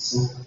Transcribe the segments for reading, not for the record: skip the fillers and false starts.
Por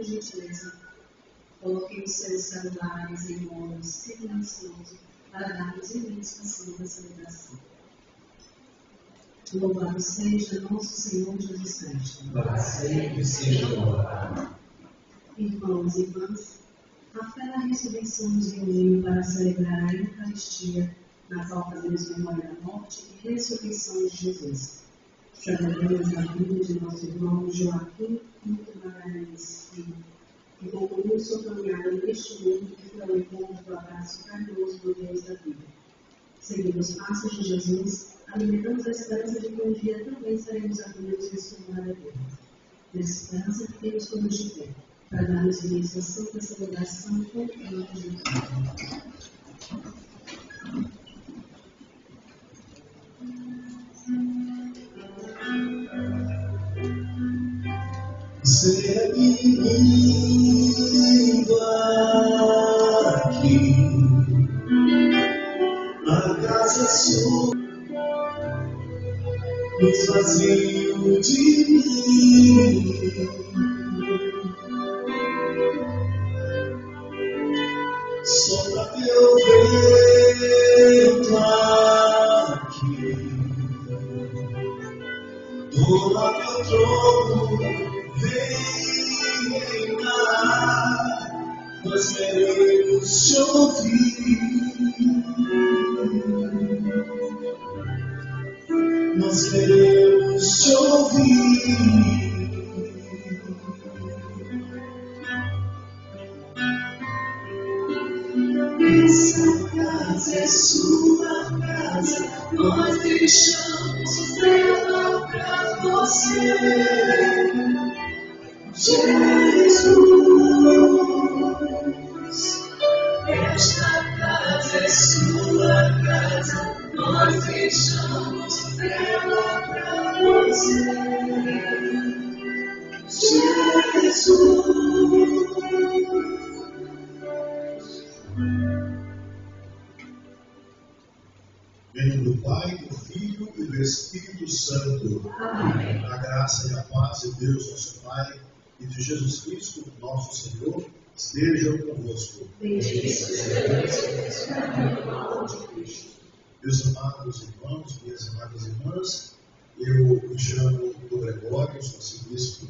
gentileza, coloquem os seus celulares em modo silencioso para darmos início à celebração. Louvado seja nosso Senhor Jesus Cristo. Para sempre seja louvado. Irmãos e irmãs, a fé da ressurreição nos reuniu para celebrar a Eucaristia na qual fazemos memória da morte e ressurreição de Jesus. Celebramos a vida de nosso irmão Joaquim Pinto Magalhães Filho, que concluiu sua caminhada neste mundo e foi ao encontro do abraço carinhoso do Deus da vida. Seguindo os passos de Jesus, alimentamos a esperança de que um dia também seremos acolhidos em sua glória eterna. Nessa esperança, fiquemos todos de pé, para darmos início à santa celebração com o canto de Deus. Seguindo aqui, a casa sua, nos vazios de mim. Sopra teu vento aqui, toma teu trono, vem reinar, nós queremos te ouvir, nós queremos te ouvir. Essa casa é sua casa, nós deixamos ela pra você, Jesus. Esta casa é sua casa, nós deixamos ela pra você, Jesus. Em nome do Pai, do Filho e do Espírito Santo. Amém. A graça e a paz de Deus, nosso Pai, e de Jesus Cristo, nosso Senhor, estejam convosco. Meus amados irmãos, minhas amadas irmãs, eu me chamo Dr. Gregório, sou arcebispo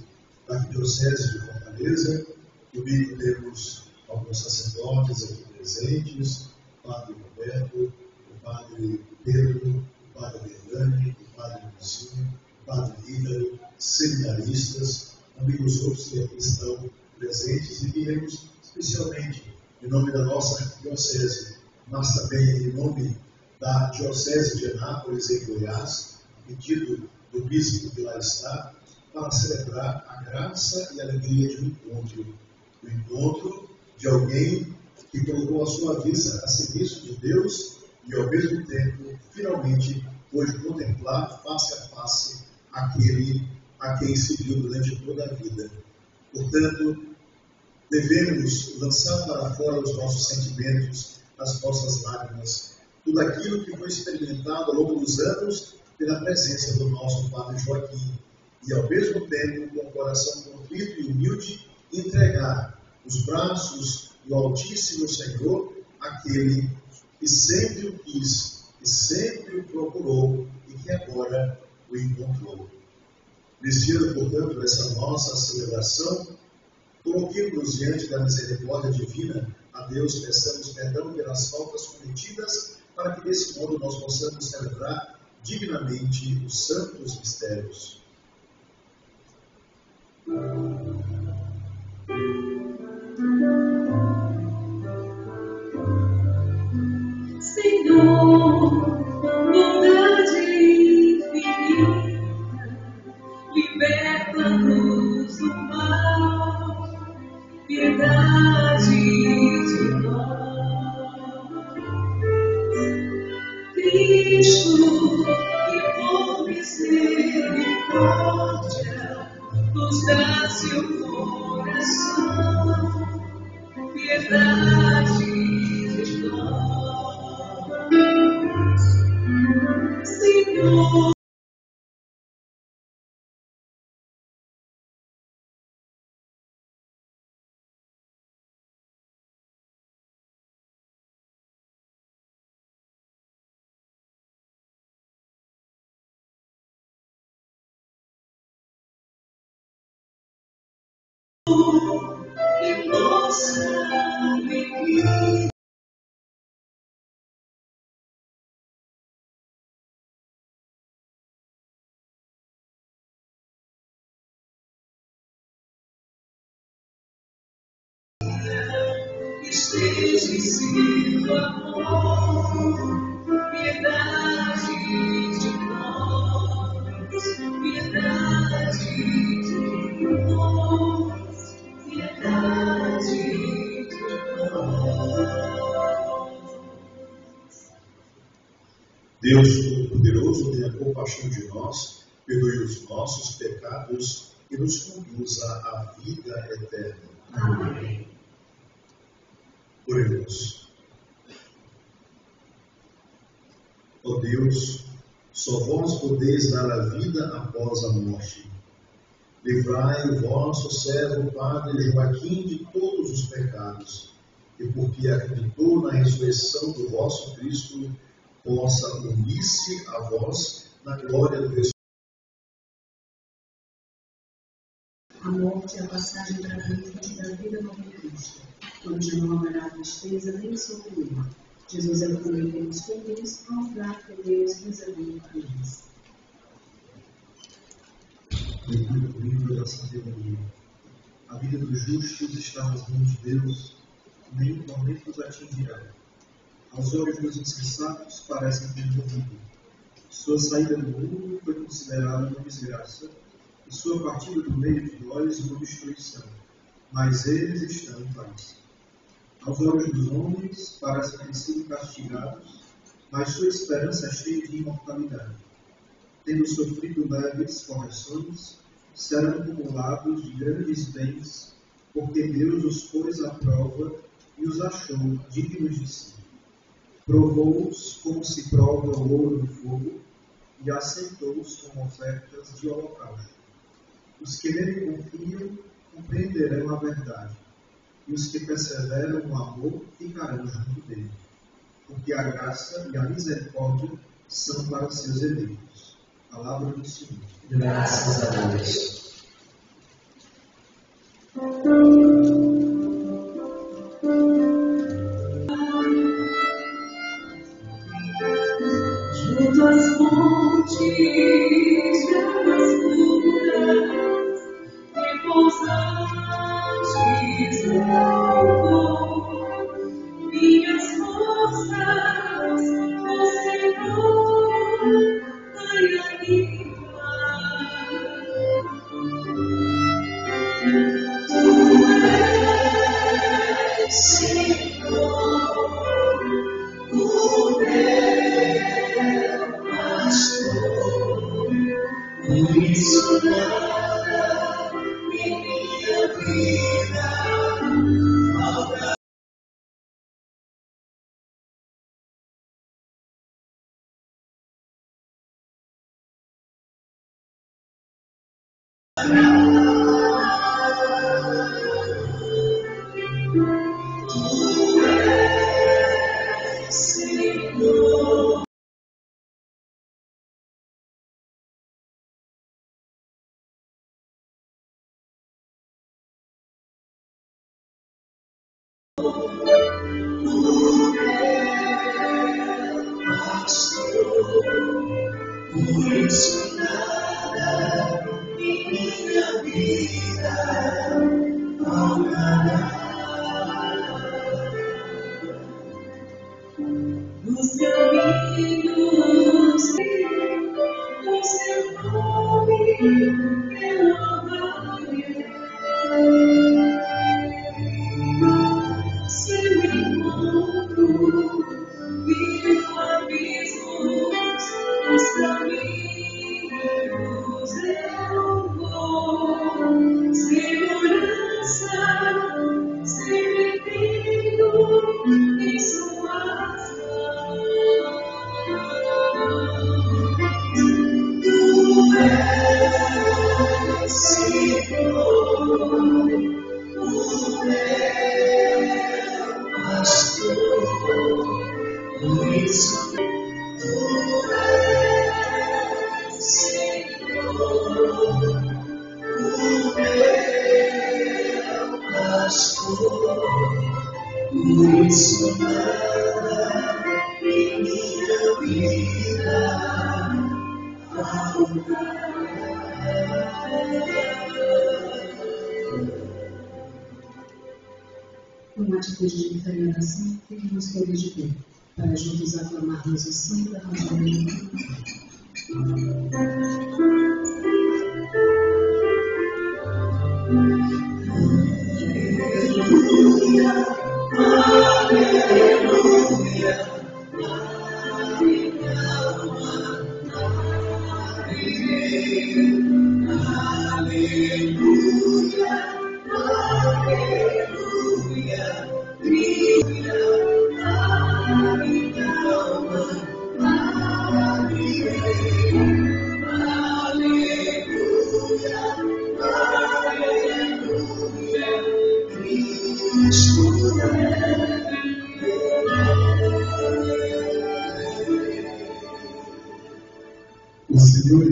da Diocese de Fortaleza. Comigo temos alguns sacerdotes aqui presentes, o Padre Roberto, o Padre Pedro, o Padre Bernani, o Padre Lucinho, o Padre Ídaro, seminaristas, amigos outros que aqui estão presentes, e viemos especialmente em nome da nossa Diocese, mas também em nome da Diocese de Anápolis, em Goiás, pedido do bispo que lá está, para celebrar a graça e a alegria de um encontro. O encontro de alguém que colocou a sua vida a serviço de Deus e, ao mesmo tempo, finalmente pôde contemplar face a face aquele a quem seguiu durante toda a vida. Portanto, devemos lançar para fora os nossos sentimentos, as nossas lágrimas, tudo aquilo que foi experimentado ao longo dos anos pela presença do nosso Padre Joaquim, e, ao mesmo tempo, com o coração contrito e humilde, entregar os braços do Altíssimo Senhor àquele que sempre o quis, que sempre o procurou e que agora o encontrou. Vestindo, portanto, essa nossa celebração, coloquemos-nos diante da misericórdia divina a Deus, peçamos perdão pelas faltas cometidas, para que desse modo nós possamos celebrar dignamente os santos mistérios. Senhor, bondade infinita, liberta-nos do mal, piedade de nós. Cristo, que por misericórdia nos dá seu coração, piedade de nós. Senhor, que nossa alegria esteja em seu amor, piedade de nós, piedade de nós, piedade de nós. Deus Todo-Poderoso, tenha compaixão de nós, perdoe os nossos pecados e nos conduza à vida eterna. Amém. Oremos. Ó Deus, Só vós podeis dar a vida após a morte. Livrai o vosso servo Padre Joaquim de todos os pecados, e porque acreditou na ressurreição do vosso Cristo, possa unir-se a vós na glória do Espírito. A morte é a passagem para a vida nova em Cristo, onde não haverá tristeza nem sofrimento. Jesus é o caminho que nos conduz ao lugar que Deus reservou para nós. Livro da sabedoria. A vida dos justos está nas mãos de Deus, nenhum tormento os atingirá. Aos olhos dos insensatos parecem ter morrido. Sua saída do mundo foi considerada uma desgraça, e sua partida do meio de nós uma destruição. Mas eles estão em paz. Aos olhos dos homens parecem ter sido castigados, mas sua esperança é cheia de imortalidade. Tendo sofrido leves correções, serão acumulados de grandes bens, porque Deus os pôs à prova e os achou dignos de si. Provou-os como se prova o ouro no fogo, e aceitou-os como ofertas de holocausto. Os que nele confiam compreenderão a verdade, e os que perseveram no amor ficarão junto dele, porque a graça e a misericórdia são para seus eleitos. Palavra do Senhor. Graças a Deus. Junto às fontes de águas puras, repousantes no amor, minhas forças, ó Senhor, vai animar. Tu és, Senhor, o meu pastor, por isso nada em minha vida faltará. Tu és, Senhor. Por isso nada em minha vida faltará. Nos caminhos, o seu nome é louvarei. Seu encontro viram abismos, os caminhos eu vou. Segurança, sempre tenho em suas mãos. Tu és, Senhor, o meu pastor, por isso tu és, Senhor, o meu pastor, por isso nada em minha vida faltará. Uma atitude de fé e oração, fiquemos todos de pé, para juntos aclamarmos o sangue da Rosalia.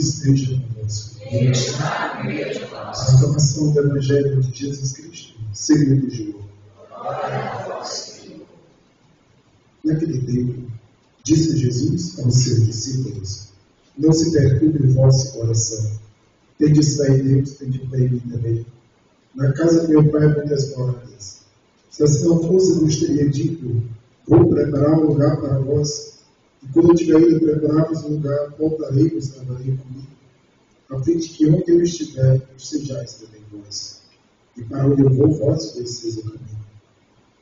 esteja convosco. Ele está no meio de nós. Proclamação do Evangelho de Jesus Cristo, segundo João. Glória a vós, Senhor. Naquele tempo, disse Jesus aos seus discípulos: Não se perturbe o vosso coração. Tendes fé em Deus, tende fé em mim também. Na casa do meu Pai há muitas moradas. Se assim não fosse, eu vos teria dito: Vou preparar um lugar para vós. E quando eu tiver ido preparar-vos um lugar, voltarei e vos levarei comigo, a fim de que onde eu estiver, sejais também vós. E para onde eu vou, vós conheceis o caminho.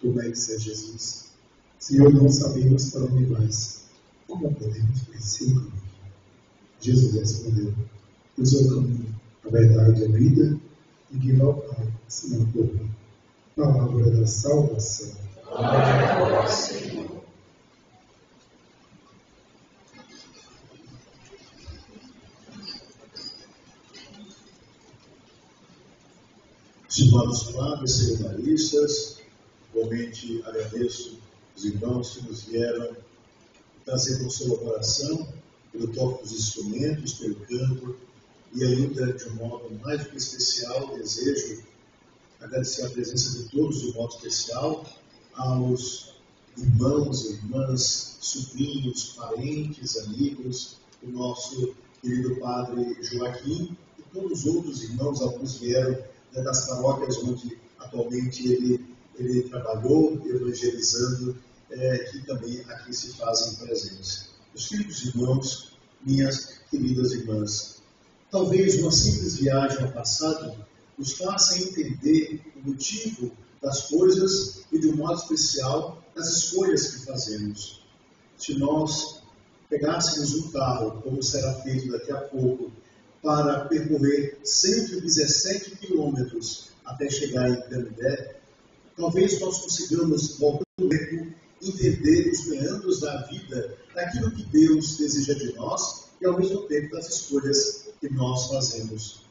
Tomai que seja Jesus. Senhor, não sabemos para onde vais. Como podemos conhecer o caminho? Jesus respondeu: Eu sou o caminho, a verdade e a vida, e que não há senão por mim. Palavra da salvação. Glória a vós, Senhor. Estimados padres, seminaristas, igualmente agradeço os irmãos que nos vieram trazer com sua oração, pelo toque dos instrumentos, pelo canto, e ainda, de um modo mais do que especial, desejo agradecer a presença de todos, de um modo especial, aos irmãos e irmãs, sobrinhos, parentes, amigos, o nosso querido Padre Joaquim e todos os outros irmãos, alguns vieram das paróquias onde atualmente ele trabalhou, evangelizando, que também aqui se fazem presentes. Meus queridos irmãos, minhas queridas irmãs, talvez uma simples viagem ao passado nos faça entender o motivo das coisas e, de um modo especial, das escolhas que fazemos. Se nós pegássemos um carro, como será feito daqui a pouco, para percorrer 117 quilômetros até chegar em Canindé, talvez nós consigamos, voltando ao tempo, entender os meandros da vida, daquilo que Deus deseja de nós e, ao mesmo tempo, das escolhas que nós fazemos.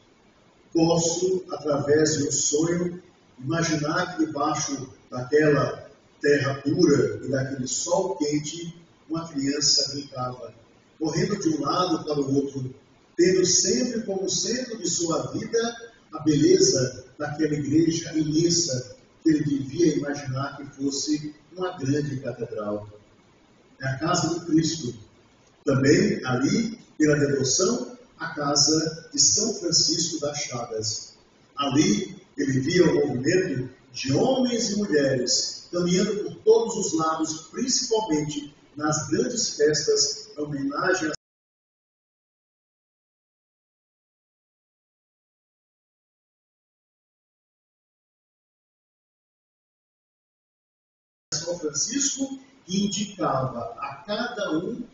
Posso, através de um sonho, imaginar que debaixo daquela terra pura e daquele sol quente, uma criança brincava, correndo de um lado para o outro, tendo sempre como centro de sua vida a beleza daquela igreja imensa que ele devia imaginar que fosse uma grande catedral. É a casa do Cristo. Também ali, pela devoção, a casa de São Francisco das Chagas. Ali ele via o movimento de homens e mulheres caminhando por todos os lados, principalmente nas grandes festas, em homenagem a São Francisco, que indicava a cada um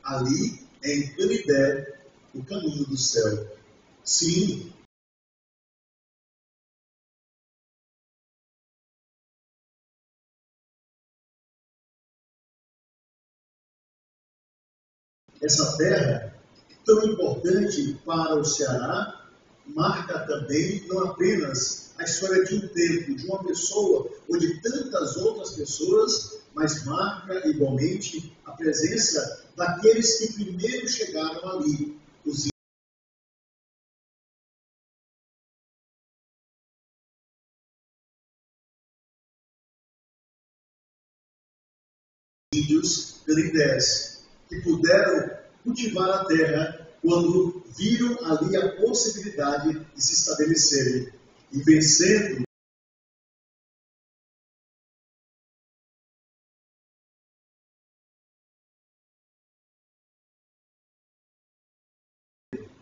ali em Canindé o caminho do céu. Sim, essa terra, tão importante para o Ceará, marca também não apenas a história de um tempo, de uma pessoa ou de tantas outras pessoas, mas marca igualmente a presença daqueles que primeiro chegaram ali, os índios canindés, que puderam cultivar a terra quando viram ali a possibilidade de se estabelecerem e vencendo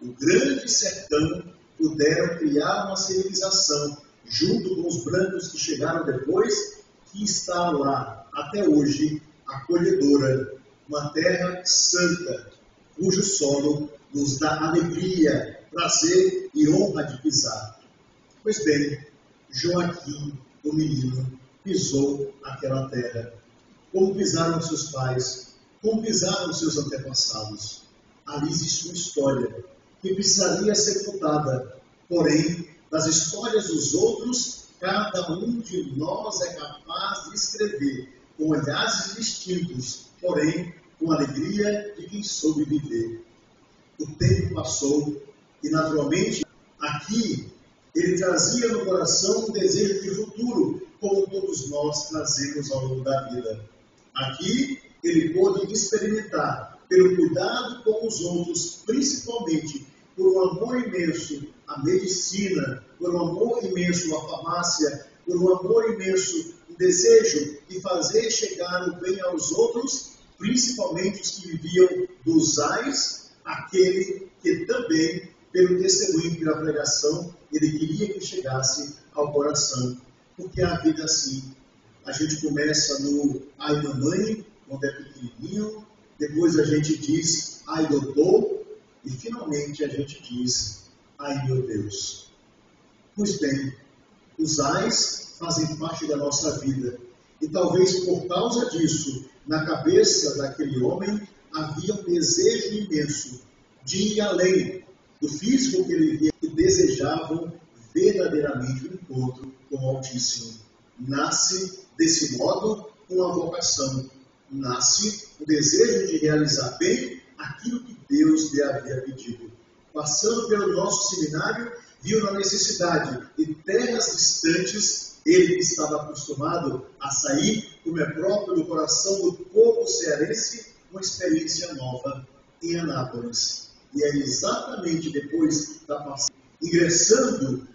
o grande sertão, puderam criar uma civilização junto com os brancos que chegaram depois, que está lá até hoje, acolhedora, uma terra santa, cujo solo nos dá alegria, prazer e honra de pisar. Pois bem, Joaquim, o menino, pisou aquela terra. Como pisaram seus pais, como pisaram seus antepassados. Ali existe uma história que precisaria ser contada, porém, das histórias dos outros, cada um de nós é capaz de escrever, com olhares distintos, porém, com alegria de quem soube viver. o tempo passou e, naturalmente, aqui ele trazia no coração um desejo de futuro, como todos nós trazemos ao longo da vida. Aqui ele pôde experimentar, pelo cuidado com os outros, principalmente por um amor imenso à medicina, por um amor imenso à farmácia, por um amor imenso, um desejo de fazer chegar o bem aos outros, principalmente os que viviam dos ais, aquele que também, pelo testemunho e pela pregação, ele queria que chegasse ao coração. Porque a vida é assim. A gente começa no ai mamãe, quando é pequenininho, depois a gente diz ai doutor, e finalmente a gente diz ai meu Deus. Pois bem, os ais fazem parte da nossa vida. E talvez por causa disso, na cabeça daquele homem, havia um desejo imenso de ir além do físico que ele via, que desejavam verdadeiramente o encontro com o Altíssimo. Nasce desse modo uma vocação, nasce o desejo de realizar bem aquilo que Deus lhe havia pedido. Passando pelo nosso seminário, viu na necessidade de terras distantes, ele que estava acostumado a sair, como é próprio no coração do povo cearense, uma experiência nova em Anápolis. E é exatamente depois da passagem, ingressando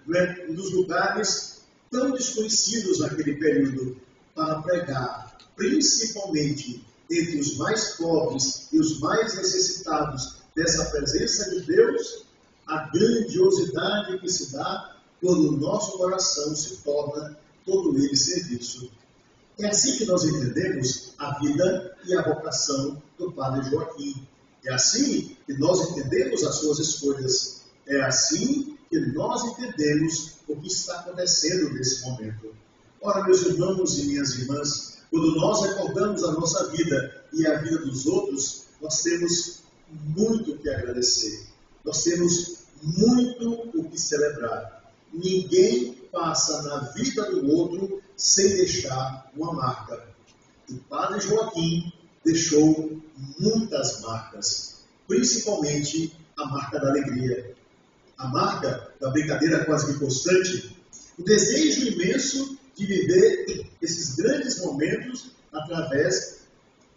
nos lugares tão desconhecidos naquele período, para pregar, principalmente entre os mais pobres e os mais necessitados dessa presença de Deus, a grandiosidade que se dá quando o nosso coração se torna todo ele serviço. É assim que nós entendemos a vida e a vocação do Padre Joaquim. É assim que nós entendemos as suas escolhas. É assim que nós entendemos o que está acontecendo nesse momento. Ora, meus irmãos e minhas irmãs, quando nós recordamos a nossa vida e a vida dos outros, nós temos muito o que agradecer. Nós temos muito o que celebrar. Ninguém passa na vida do outro sem deixar uma marca. O Padre Joaquim deixou muitas marcas, principalmente a marca da alegria, a marca da brincadeira quase que constante, o desejo imenso de viver esses grandes momentos através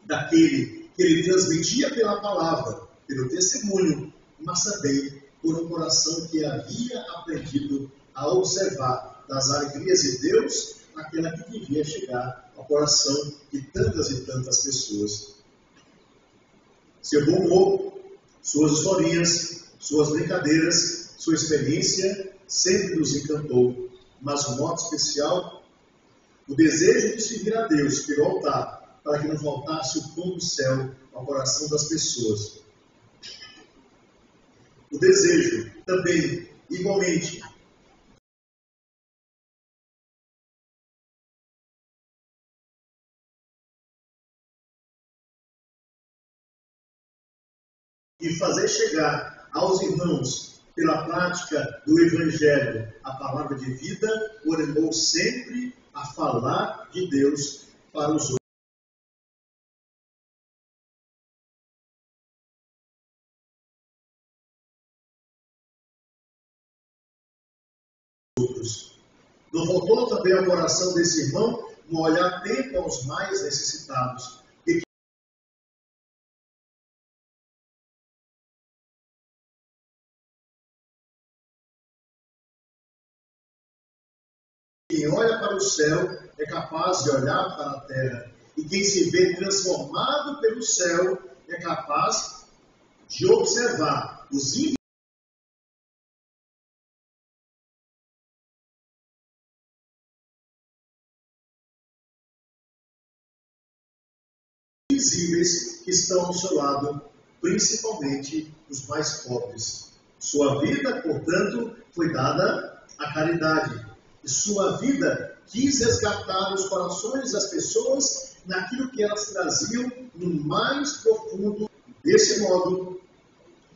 daquele que ele transmitia pela palavra, pelo testemunho, mas também por um coração que havia aprendido a observar das alegrias de Deus aquela que devia chegar ao coração de tantas e tantas pessoas. Seu bom humor, suas historinhas, suas brincadeiras, sua experiência sempre nos encantou, mas um modo especial, o desejo de servir a Deus pelo altar, para que não faltasse o pão do céu ao coração das pessoas. O desejo também, igualmente, e fazer chegar aos irmãos, pela prática do Evangelho, a palavra de vida, ordenou sempre a falar de Deus para os outros. Não faltou também ao coração desse irmão um olhar atento aos mais necessitados. Quem olha para o céu é capaz de olhar para a terra. E quem se vê transformado pelo céu é capaz de observar os invisíveis que estão ao seu lado, principalmente os mais pobres. Sua vida, portanto, foi dada à caridade. E sua vida quis resgatar os corações das pessoas naquilo que elas traziam no mais profundo. Desse modo,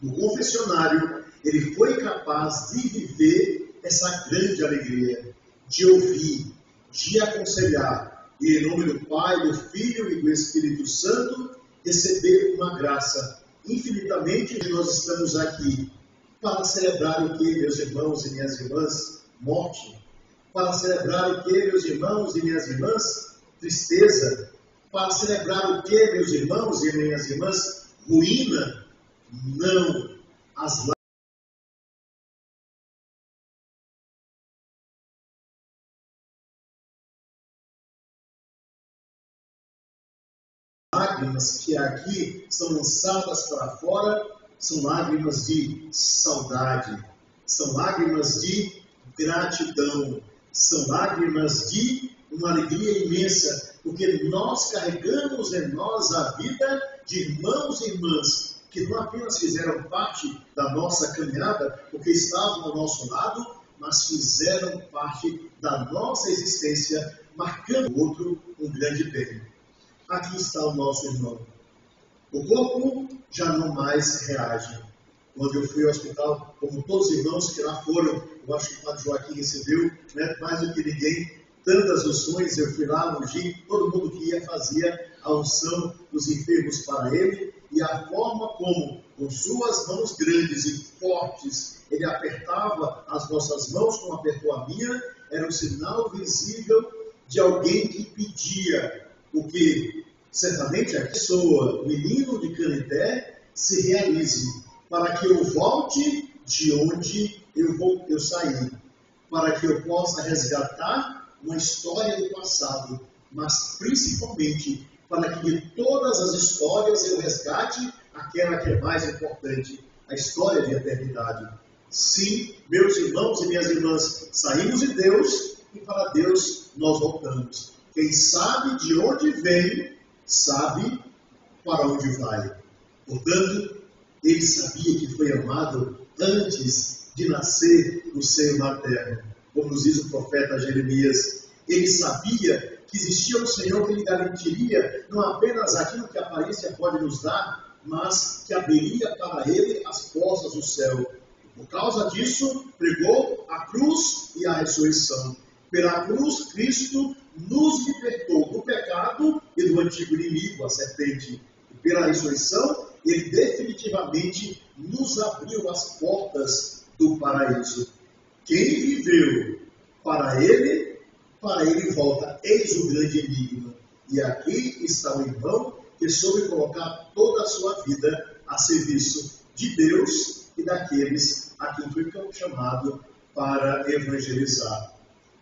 no confessionário, ele foi capaz de viver essa grande alegria, de ouvir, de aconselhar, e em nome do Pai, do Filho e do Espírito Santo, receber uma graça infinitamente nós estamos aqui para celebrar o que, meus irmãos e minhas irmãs? Morte. Para celebrar o que, meus irmãos e minhas irmãs? Tristeza. Para celebrar o que, meus irmãos e minhas irmãs? Ruína. Não. As lágrimas que aqui são lançadas para fora são lágrimas de saudade, são lágrimas de gratidão, são lágrimas de uma alegria imensa, porque nós carregamos em nós a vida de irmãos e irmãs que não apenas fizeram parte da nossa caminhada, porque estavam ao nosso lado, mas fizeram parte da nossa existência, marcando o outro um grande bem. Aqui está o nosso irmão. O corpo já não mais reage. Quando eu fui ao hospital, como todos os irmãos que lá foram, eu acho que o Padre Joaquim recebeu, mais do que ninguém, tantas unções, eu fui lá, ungi, todo mundo que ia fazia a unção dos enfermos para ele, e a forma como, com suas mãos grandes e fortes, ele apertava as nossas mãos, como apertou a minha, era um sinal visível de alguém que pedia o que certamente a pessoa, o menino de Canindé, se realize, para que eu volte de onde eu saí, para que eu possa resgatar uma história do passado, mas principalmente para que de todas as histórias eu resgate aquela que é mais importante, a história de eternidade. Sim, meus irmãos e minhas irmãs, saímos de Deus e para Deus nós voltamos. Quem sabe de onde vem, sabe para onde vai. Portanto, ele sabia que foi amado antes de nascer no seio materno. Como nos diz o profeta Jeremias, ele sabia que existia um Senhor que lhe garantiria não apenas aquilo que a aparência pode nos dar, mas que abriria para ele as portas do céu. Por causa disso, pregou a cruz e a ressurreição. Pela cruz, Cristo nos libertou do pecado e do antigo inimigo, a serpente. E pela ressurreição, ele definitivamente nos abriu as portas do paraíso. Quem viveu para ele volta. Eis o grande enigma. E aqui está o irmão que soube colocar toda a sua vida a serviço de Deus e daqueles a quem foi chamado para evangelizar.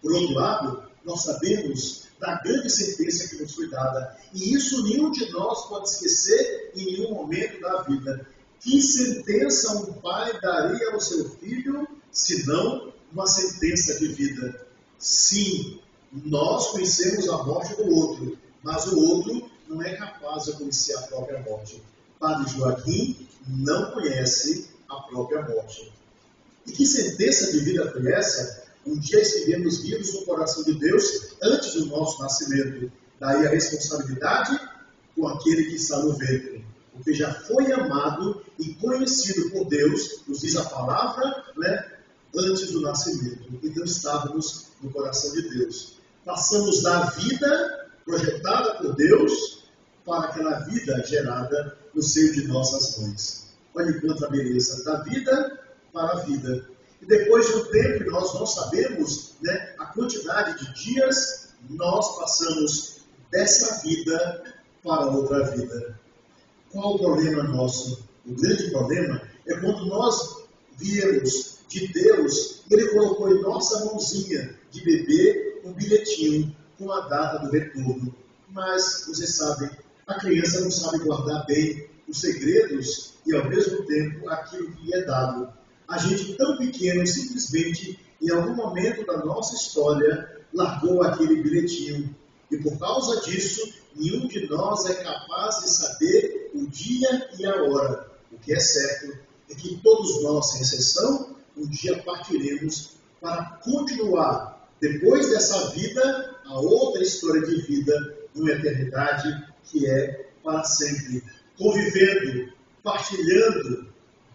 Por outro lado, nós sabemos da grande sentença que nos foi dada, e isso nenhum de nós pode esquecer em nenhum momento da vida. Que sentença um pai daria ao seu filho, senão uma sentença de vida? Sim, nós conhecemos a morte do outro, mas o outro não é capaz de conhecer a própria morte. Padre Joaquim não conhece a própria morte. E que sentença de vida foi essa? Um dia estivemos vivos no coração de Deus antes do nosso nascimento. Daí a responsabilidade com aquele que está no ventre. Porque já foi amado e conhecido por Deus, nos diz a palavra, antes do nascimento. Então estávamos no coração de Deus. Passamos da vida projetada por Deus para aquela vida gerada no seio de nossas mães. Olha quanta beleza, da vida para a vida. E depois de um tempo, nós não sabemos a quantidade de dias, nós passamos dessa vida para outra vida. Qual o problema nosso? O grande problema é quando nós viemos de Deus, Ele colocou em nossa mãozinha de bebê um bilhetinho com a data do retorno. Mas, vocês sabem, a criança não sabe guardar bem os segredos e, ao mesmo tempo, aquilo que lhe é dado. A gente tão pequeno, simplesmente, em algum momento da nossa história, largou aquele bilhetinho. E por causa disso, nenhum de nós é capaz de saber o dia e a hora. O que é certo é que todos nós, sem exceção, um dia partiremos para continuar, depois dessa vida, a outra história de vida, numa eternidade que é para sempre. Convivendo, partilhando,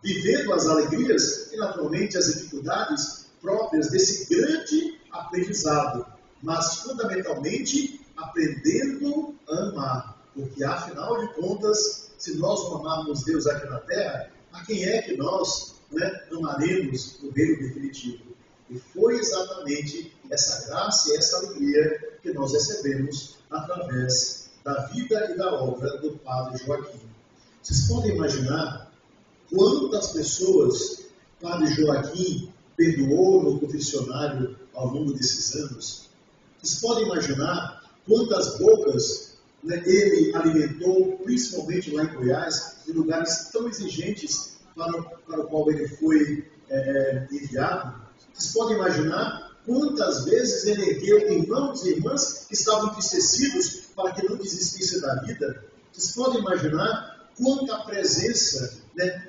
vivendo as alegrias e, naturalmente, as dificuldades próprias desse grande aprendizado, mas, fundamentalmente, aprendendo a amar. Porque, afinal de contas, se nós não amarmos Deus aqui na terra, a quem é que nós amaremos no reino definitivo? E foi exatamente essa graça e essa alegria que nós recebemos através da vida e da obra do Padre Joaquim. Vocês podem imaginar quantas pessoas Padre Joaquim perdoou no confessionário ao longo desses anos? Vocês podem imaginar quantas bocas ele alimentou, principalmente lá em Goiás, em lugares tão exigentes para o qual ele foi enviado? Vocês podem imaginar quantas vezes ele ergueu irmãos e irmãs que estavam entristecidos para que não desistissem da vida? Vocês podem imaginar quanta presença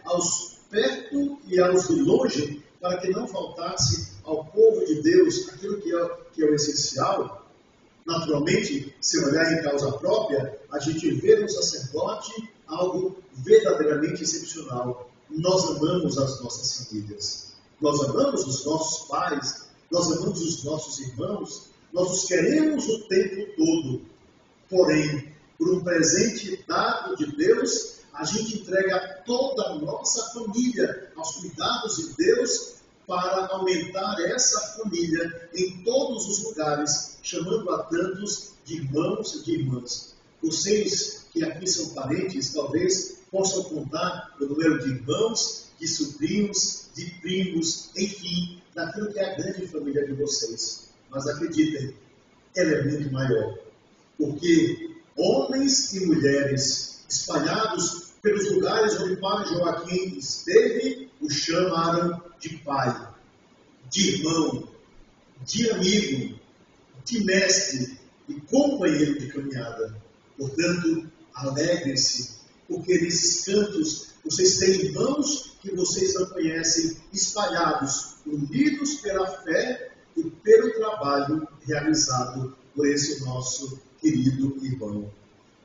aos perto e aos de longe para que não faltasse ao povo de Deus aquilo que é o essencial? Naturalmente, se olhar em causa própria, a gente vê no sacerdote algo verdadeiramente excepcional. Nós amamos as nossas famílias. Nós amamos os nossos pais, nós amamos os nossos irmãos, nós os queremos o tempo todo. Porém, por um presente dado de Deus, a gente entrega toda a nossa família aos cuidados de Deus para aumentar essa família em todos os lugares, chamando a tantos de irmãos e de irmãs. Vocês que aqui são parentes, talvez possam contar o número de irmãos, de sobrinhos, de primos, enfim, daquilo que é a grande família de vocês. Mas acreditem, ela é muito maior. Porque homens e mulheres espalhados pelos lugares onde Padre Joaquim esteve, o chamaram de pai, de irmão, de amigo, de mestre e companheiro de caminhada. Portanto, alegrem-se, porque nesses cantos vocês têm irmãos que vocês não conhecem, espalhados, unidos pela fé e pelo trabalho realizado por esse nosso querido irmão.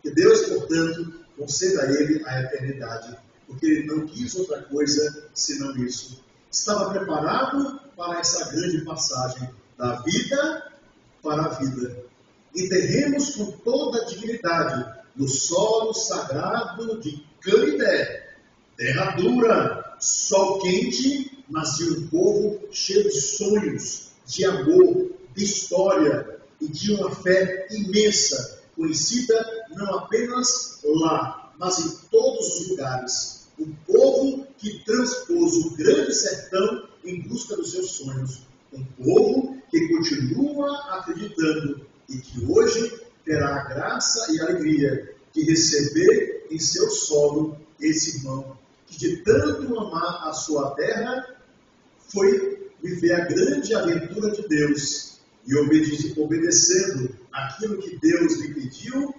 Que Deus, portanto, conceda a ele a eternidade, porque ele não quis outra coisa senão isso. Estava preparado para essa grande passagem da vida para a vida. Enterremos com toda a dignidade no solo sagrado de Canidé, terra dura, sol quente, mas de um povo cheio de sonhos, de amor, de história e de uma fé imensa, conhecida não apenas lá, mas em todos os lugares. Um povo que transpôs o grande sertão em busca dos seus sonhos. Um povo que continua acreditando e que hoje terá a graça e a alegria de receber em seu solo esse irmão que, de tanto amar a sua terra, foi viver a grande aventura de Deus e, obedecendo aquilo que Deus lhe pediu,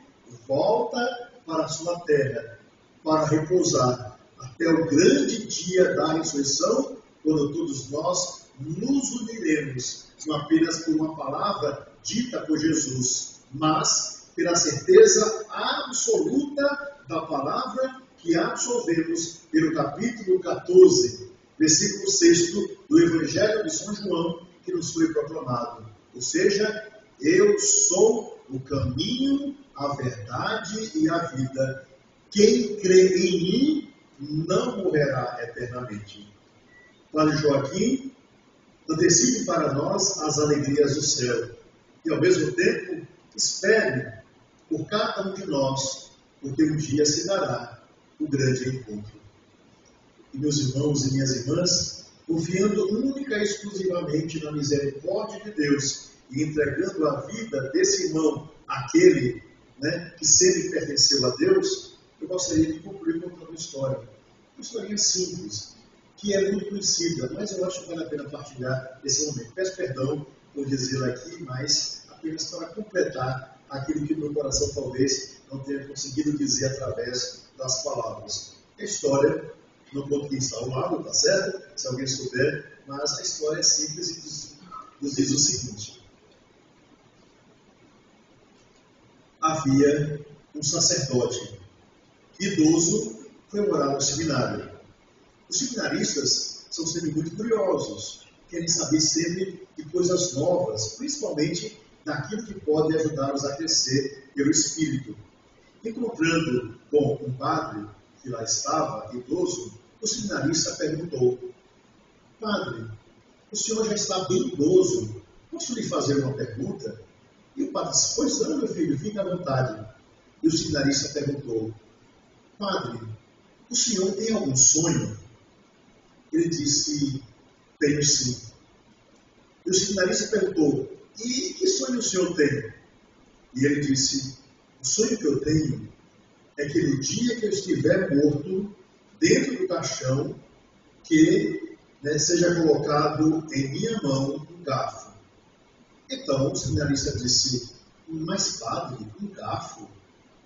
volta para a sua terra para repousar até o grande dia da ressurreição, quando todos nós nos uniremos, não apenas por uma palavra dita por Jesus, mas pela certeza absoluta da palavra que absolvemos pelo capítulo 14, versículo 6 do Evangelho de São João, que nos foi proclamado. Ou seja, eu sou o caminho, a verdade e a vida. Quem crê em mim não morrerá eternamente. Padre Joaquim antecipe para nós as alegrias do céu e, ao mesmo tempo, espere por cada um de nós, porque um dia se dará o grande encontro. E, meus irmãos e minhas irmãs, confiando única e exclusivamente na misericórdia de Deus e entregando a vida desse irmão, aquele que sempre pertenceu a Deus, eu gostaria de concluir contando uma história simples, que é muito conhecida, mas eu acho que vale a pena partilhar esse momento. Peço perdão por dizer aqui, mas apenas para completar aquilo que meu coração talvez não tenha conseguido dizer através das palavras. A história, não conto quem está ao lado, tá certo? Se alguém souber, mas a história é simples e nos diz o seguinte: havia um sacerdote idoso, foi morar no seminário. Os seminaristas são sempre muito curiosos, querem saber sempre de coisas novas, principalmente daquilo que pode ajudá-los a crescer pelo Espírito. Encontrando com um padre que lá estava, idoso, o seminarista perguntou: Padre, o senhor já está bem idoso, posso lhe fazer uma pergunta? E o padre disse: Pois não, meu filho, fique à vontade. E o seminarista perguntou: Padre, o senhor tem algum sonho? Ele disse: Tenho sim. E o seminarista perguntou: E que sonho o senhor tem? E ele disse: O sonho que eu tenho é que no dia que eu estiver morto, dentro do caixão, que seja colocado em minha mão um garfo. Então o seminarista disse: Mas padre, um garfo?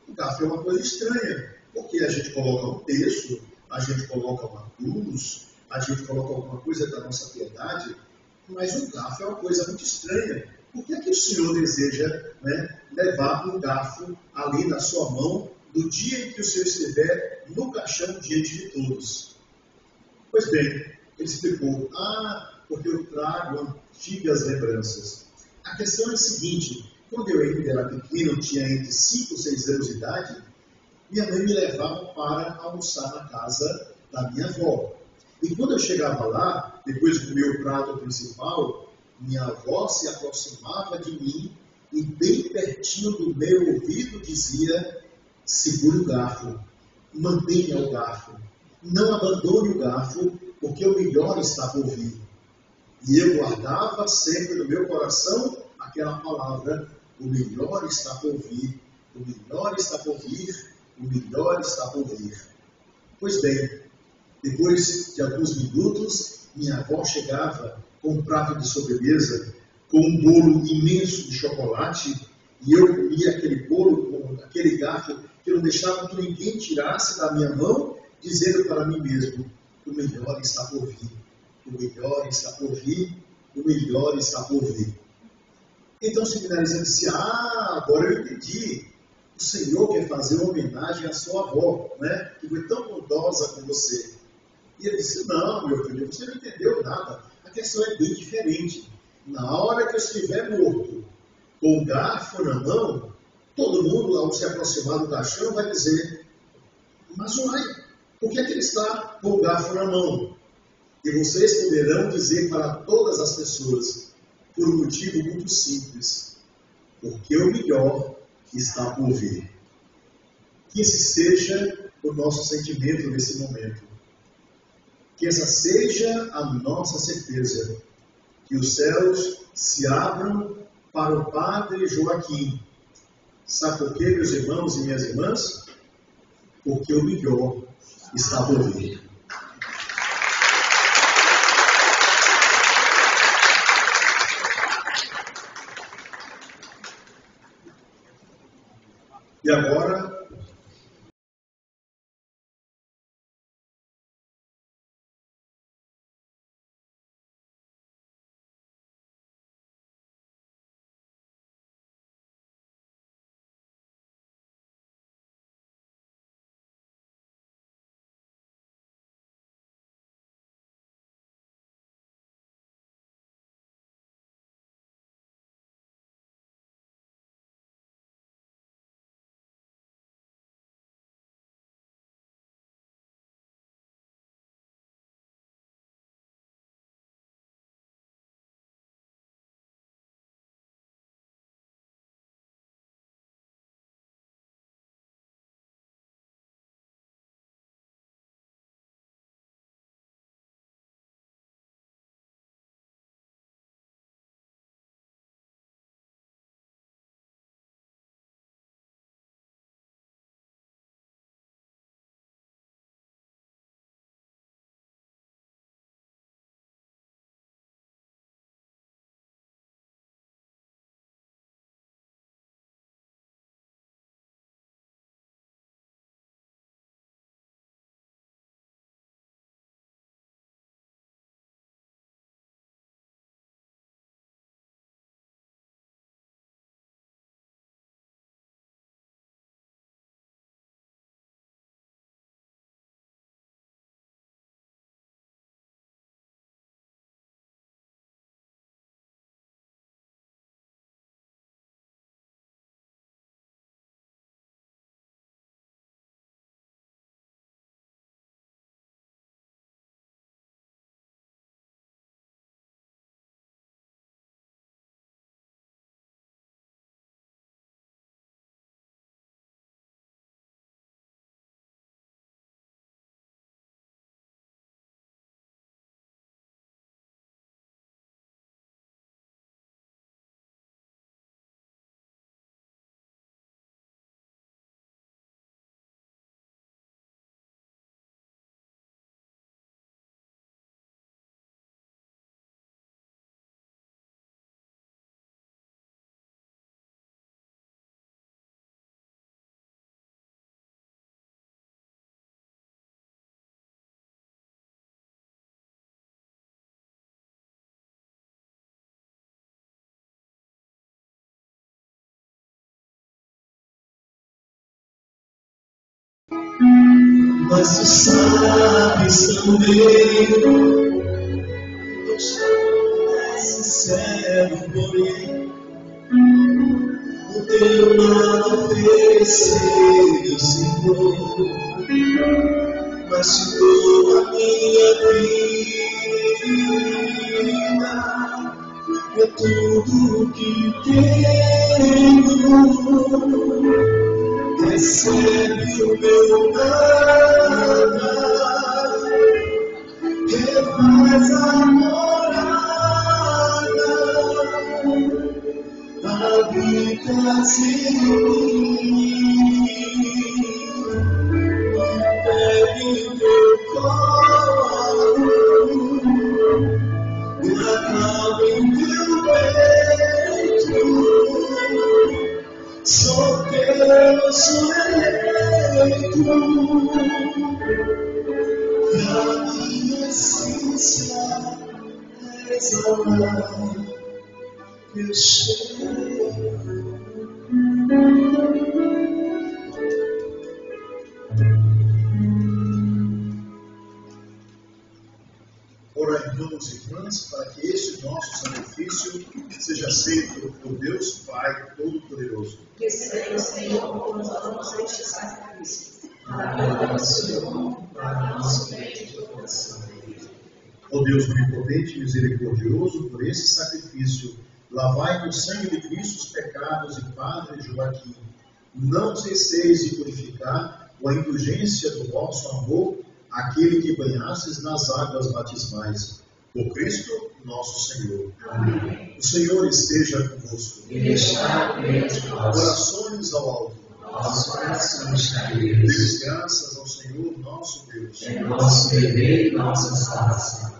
Um garfo é uma coisa estranha, porque a gente coloca um terço, a gente coloca uma cruz, a gente coloca alguma coisa da nossa piedade, mas um garfo é uma coisa muito estranha. Por que é que o senhor deseja levar um garfo ali na sua mão no dia em que o senhor estiver no caixão diante de todos? Pois bem, ele explicou: porque eu trago antigas lembranças. A questão é a seguinte: quando eu ainda era pequeno, tinha entre 5 e 6 anos de idade, minha mãe me levava para almoçar na casa da minha avó. E quando eu chegava lá, depois de comer o prato principal, minha avó se aproximava de mim e bem pertinho do meu ouvido dizia: segure o garfo, mantenha o garfo, não abandone o garfo, porque o melhor está por vir. E eu guardava sempre no meu coração aquela palavra: o melhor está por vir, o melhor está por vir, o melhor está por vir. Pois bem, depois de alguns minutos, minha avó chegava com um prato de sobremesa, com um bolo imenso de chocolate, e eu comia aquele bolo com aquele garfo que eu não deixava que ninguém tirasse da minha mão, dizendo para mim mesmo: o melhor está por vir, o melhor está por vir, o melhor está por vir. Então o seminarista disse: agora eu entendi. O Senhor quer fazer uma homenagem à sua avó, que foi tão bondosa com você. E ele disse: não, meu filho, você não entendeu nada. A questão é bem diferente. Na hora que eu estiver morto, com o garfo na mão, todo mundo, ao se aproximar do caixão, vai dizer: mas uai, por que ele está com o garfo na mão? E vocês poderão dizer para todas as pessoas, por um motivo muito simples: porque o melhor está por vir. Que esse seja o nosso sentimento nesse momento. Que essa seja a nossa certeza. Que os céus se abram para o Padre Joaquim. Sabe por quê, meus irmãos e minhas irmãs? Porque o melhor está por vir. E agora, Mas tu sabes também, eu sou sincero, porém, o teu nada oferecer, Senhor, mas te dou a minha vida, é tudo que tenho. Recebe o meu nada, refaz a morada, habitas em mim, bebe meu colo, me acalma em teu peito. Sou teu, sou eleito, e a minha essência é exalar teu cheiro. Ora, irmãos e irmãs, para que este nosso sacrifício seja aceito por Deus Pai Todo-Poderoso. Receba, Senhor, por nós este sacrifício, para a glória do seu nome, para o nosso bem e de toda a sua vida. Ó Deus onipotente e misericordioso, por esse sacrifício, lavai no sangue de Cristo os pecados de Padre Joaquim. Não cesseis de purificar com a indulgência do vosso amor aquele que banhastes nas águas batismais. Por Cristo nosso Senhor. Amém. O Senhor esteja convosco. E deixar entre nós Orações ao alto. nossos corações caídos. Dês graças ao Senhor nosso Deus. É nosso dever e nossa salvação.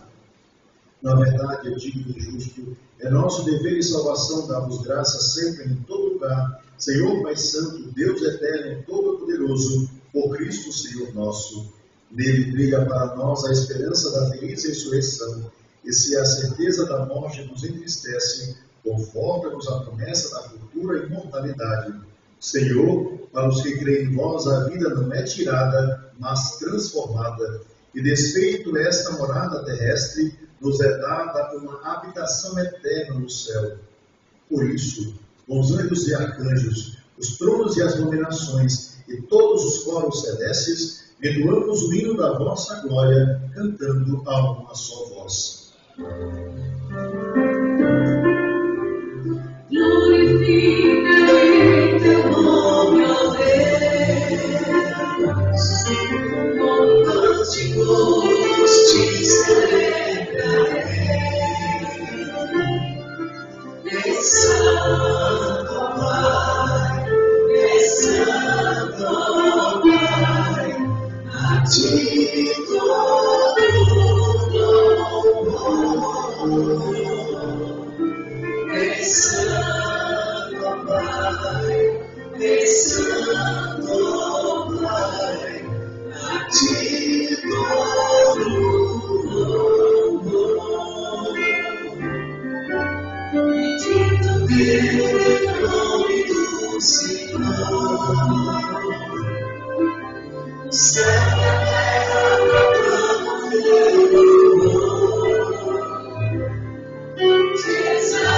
Na verdade, é digno e justo, é nosso dever e salvação dar-vos graças sempre em todo lugar, Senhor Pai Santo, Deus eterno, todo-poderoso, por Cristo Senhor nosso. Nele brilha para nós a esperança da feliz ressurreição, e se a certeza da morte nos entristece, conforta-nos a promessa da futura imortalidade. Senhor, para os que creem em vós, a vida não é tirada, mas transformada, e desfeito esta morada terrestre, nos é dada uma habitação eterna no céu. Por isso, com os anjos e arcanjos, os tronos e as dominações, e todos os coros celestes, entoamos o hino da vossa glória, cantando a uma só voz. Glorifica teu nome, ó Deus, com cânticos te celebrarei. És santo, Pai, és santo, Pai, a ti todo louvor. És santo, Pai, és santo, Pai, a ti todo louvor. Bendito pelo nome do Senhor, o céu e a terra proclamam teu louvor. Te exaltarei,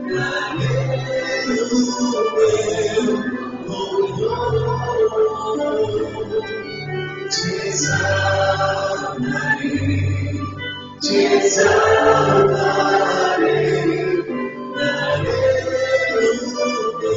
darei o meu louvor. Te exaltarei, darei o meu louvor.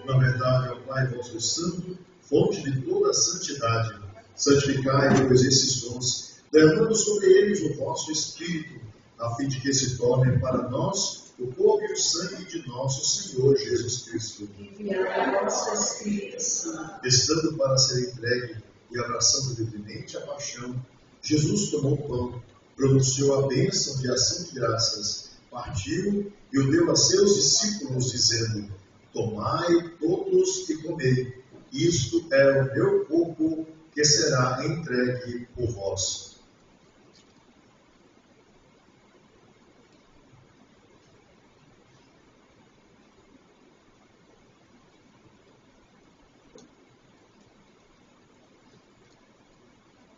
Na verdade, ó Pai vosso Santo, fonte de toda a santidade, santificai, pois, esses dons, derramando sobre eles o vosso Espírito, a fim de que se tornem para nós o corpo e o sangue de nosso Senhor Jesus Cristo. Enviai a vossa Espírito Santo. Estando para ser entregue e abraçando livremente a paixão, Jesus tomou o pão, pronunciou a bênção de ação de graças, partiu e o deu a seus discípulos, dizendo: tomai todos e comei, isto é o meu corpo que será entregue por vós.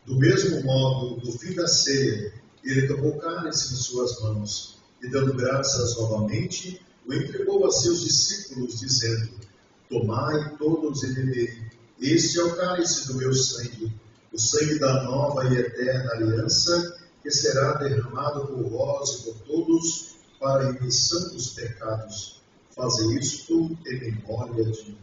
Do mesmo modo, no fim da ceia, ele tomou o cálice em suas mãos e, dando graças novamente, o entregou a seus discípulos, dizendo: tomai todos e bebei, este é o cálice do meu sangue, o sangue da nova e eterna aliança, que será derramado por vós e por todos para a remissão dos pecados. Fazei isto em memória de mim.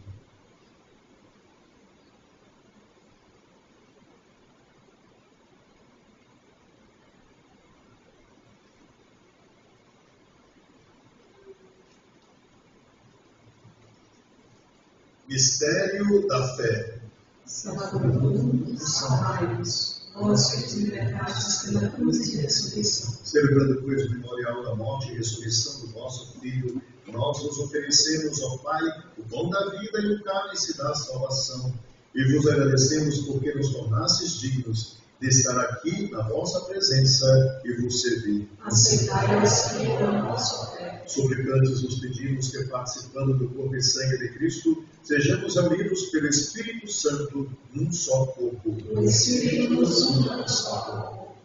Mistério da fé. Salvador do mundo, salvai-nos. Vós que te libertastes pela cruz de ressurreição. Celebrando, pois, o memorial da morte e ressurreição do vosso Filho, nós vos oferecemos, ó Pai, o pão da vida e o cálice da salvação. E vos agradecemos porque nos tornastes dignos de estar aqui na vossa presença e vos servir. Aceitai o Espírito da nossa oferta. Suplicantes vos pedimos que, participando do corpo e sangue de Cristo, sejamos unidos pelo Espírito Santo num só corpo. O Espírito nos une num só corpo.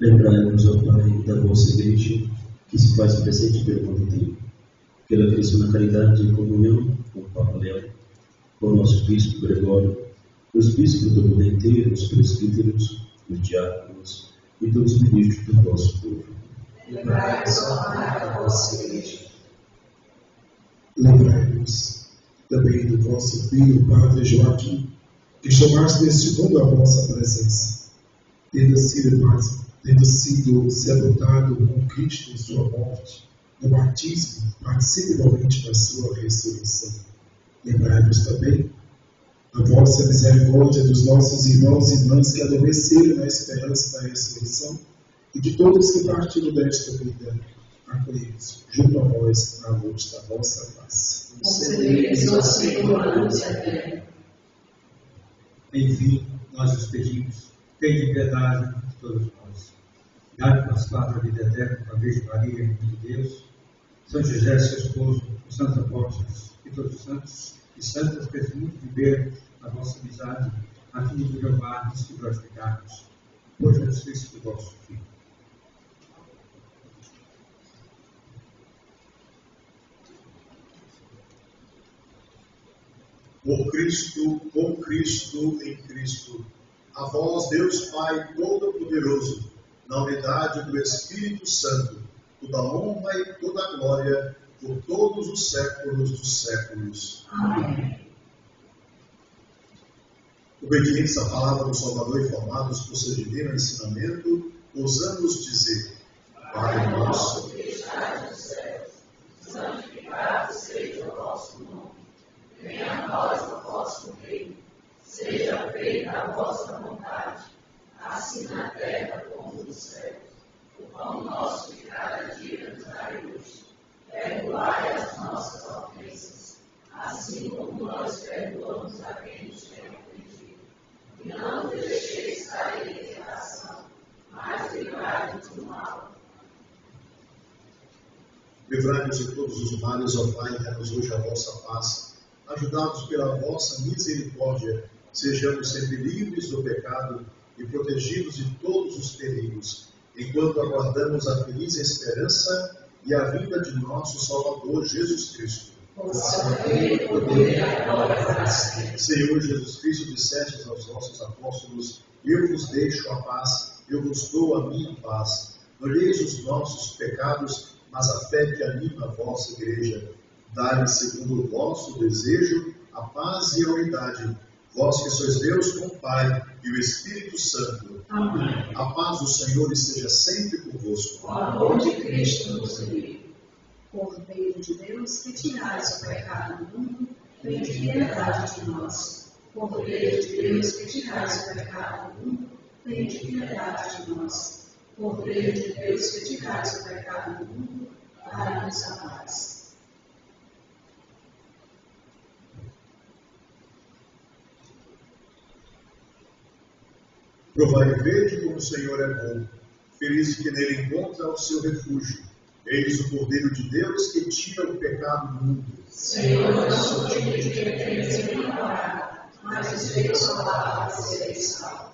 Lembrai-nos, ó Pai, da vossa igreja, que se faz presente pelo mundo inteiro. Que ela cresça na caridade e comunhão com o Papa Leão, com o nosso bispo Gregório, os bispos do mundo inteiro, os presbíteros, os diáconos e todos os ministros do vosso povo. Lembrai-nos, ó Pai, da vossa igreja. Lembrai-nos também do vosso filho, Padre Joaquim, que chamaste neste mundo à vossa presença, tendo sido sepultado com Cristo em sua morte, no batismo, participe igualmente da sua ressurreição. Lembrai-nos também a vossa misericórdia dos nossos irmãos e irmãs que adormeceram na esperança da ressurreição e de todos que partiram desta vida, acolhidos junto a vós na luz da vossa face. Concedei-nos, ó Senhor, a luz eterna. Enfim, nós os pedimos, tenha piedade de todos nós. Dai-nos a vida eterna com a Virgem Maria, Mãe de Deus, São José, seu esposo, os santos apóstolos e todos os santos e santas testemunhos de viver a vossa amizade, a fim de louvarmos e glorificarmos por Jesus Cristo, vosso Filho. Por Cristo, com Cristo, em Cristo, a vós, Deus Pai Todo-Poderoso, na unidade do Espírito Santo, toda honra e toda glória, por todos os séculos dos séculos. Amém. Obedientes à palavra do Salvador e formados por seu divino ensinamento, ousamos dizer: Pai nosso, que estais nos céus, santificado seja o vosso nome. Venha a nós o vosso reino. Seja feita a vossa vontade, assim na terra como nos céus. O pão nosso de cada dia nos dai hoje. Perdoai as nossas ofensas, assim como nós perdoamos a quem nos tem ofendido. E não nos deixeis cair em tentação, mas livrai-nos do mal. livrai-nos de todos os males, ó Pai, e dai-nos hoje a vossa paz. Ajudados pela vossa misericórdia, sejamos sempre livres do pecado e protegidos de todos os perigos, enquanto aguardamos a feliz esperança e a vinda de nosso Salvador Jesus Cristo. Senhor Jesus Cristo, dissestes aos vossos apóstolos: eu vos deixo a paz, eu vos dou a minha paz. Não olheis os nossos pecados, mas a fé que anima a vossa igreja. Dai-lhe, segundo o vosso desejo, a paz e a unidade. Vós que sois Deus com o Pai e o Espírito Santo. Amém. A paz do Senhor esteja sempre convosco. O amor de Cristo nos livre. Cordeiro de Deus, que tirais o pecado do mundo, tem piedade de nós. Cordeiro de Deus, que tirais o pecado do mundo, tem piedade de nós. Cordeiro de Deus, que tirais o pecado do mundo, dai-nos a paz. Provai e vede como o Senhor é bom. Feliz que nele encontra o seu refúgio. Eis o Cordeiro de Deus que tira o pecado do mundo. Senhor, eu sou digno de que tenhas em minha palavra, mas os teus palavras sereis salvos.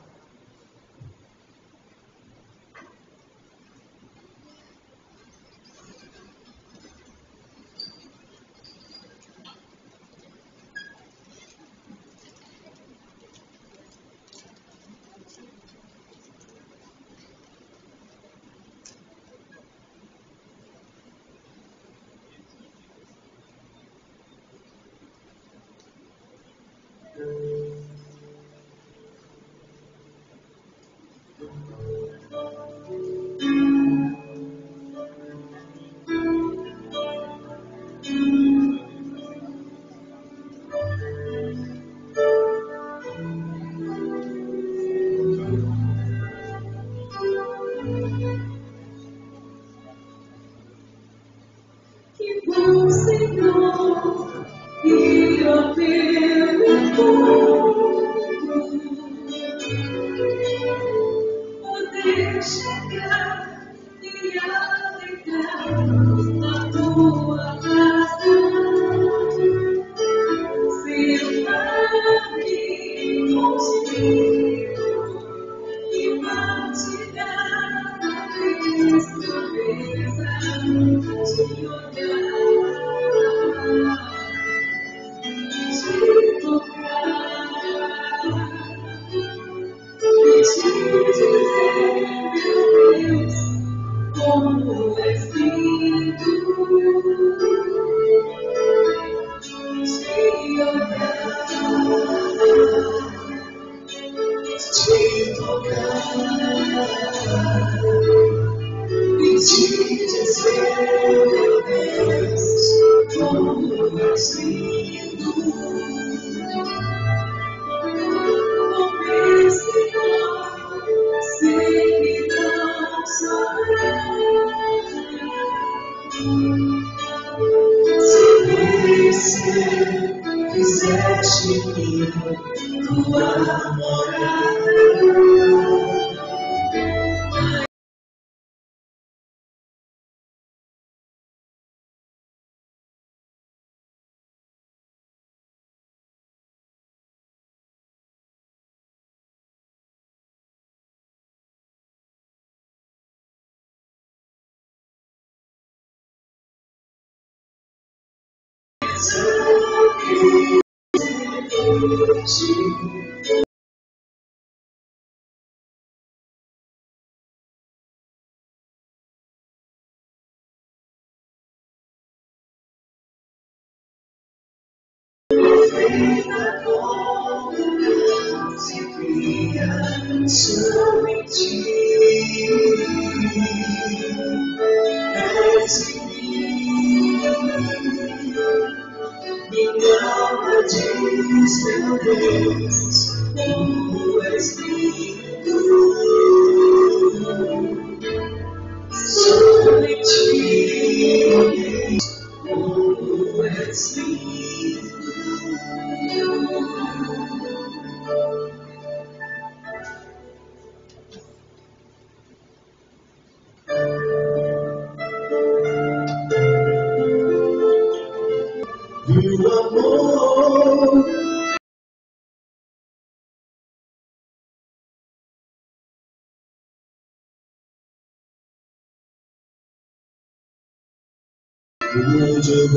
Onde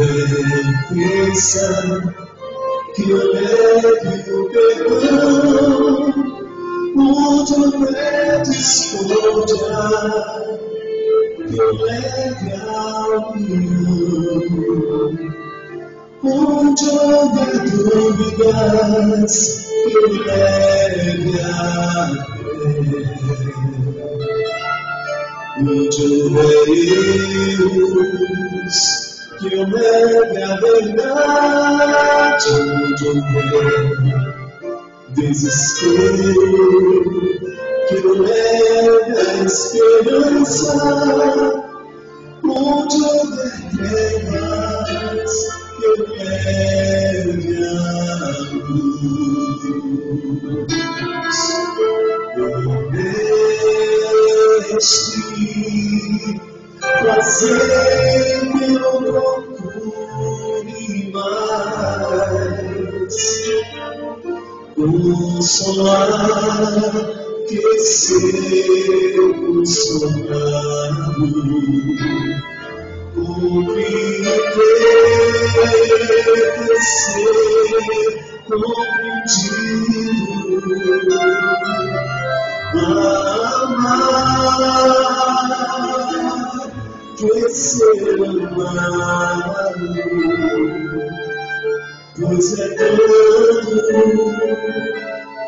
pensa que eu leve o perdão, onde eu discórdia, que eu leve a união, onde houver dúvidas, que eu leve a fé. Onde houver erros, que eu leve a verdade. Onde houver desespero, que eu leve a esperança. Onde houver trevas, que eu leve a luz. Mestre, fazer que eu procure mais consolar que ser consolado, compreender, ser compreendido, amar, que ser amado, pois é tanto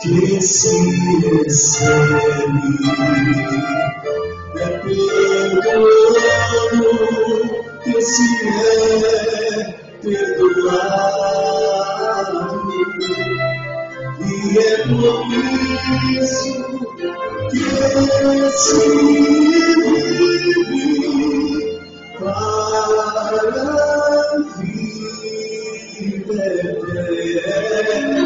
que se recebe, é perdoado que se é perdoado, e é por isso que se vive para a vida eterna.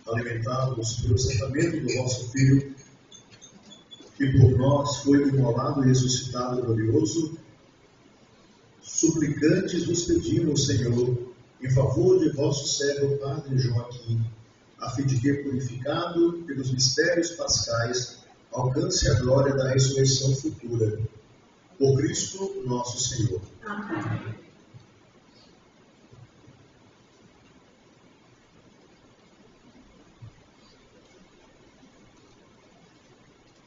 Alimentados pelo sacramento do vosso Filho, que por nós foi imolado e ressuscitado glorioso, suplicantes vos pedimos, Senhor, em favor de vosso servo Padre Joaquim, a fim de que, purificado pelos mistérios pascais, alcance a glória da ressurreição futura. Por Cristo nosso Senhor. Amém.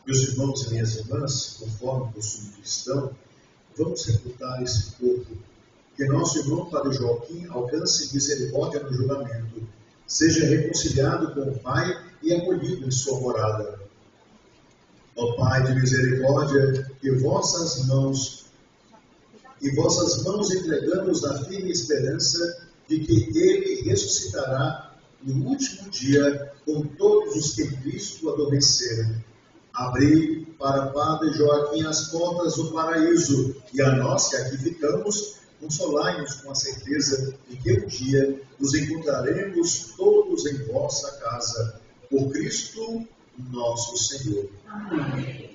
Meus irmãos e minhas irmãs, conforme o costume cristão, vamos sepultar esse corpo. Que nosso irmão Padre Joaquim alcance misericórdia no julgamento, seja reconciliado com o Pai e acolhido em sua morada. Ó Pai de misericórdia, que vossas mãos entregamos na firme esperança de que ele ressuscitará no último dia com todos os que em Cristo adormeceram. Abri para Padre Joaquim as portas do paraíso, e a nós que aqui ficamos, consolai-nos com a certeza de que um dia nos encontraremos todos em vossa casa. Por Cristo nosso Senhor. Amém.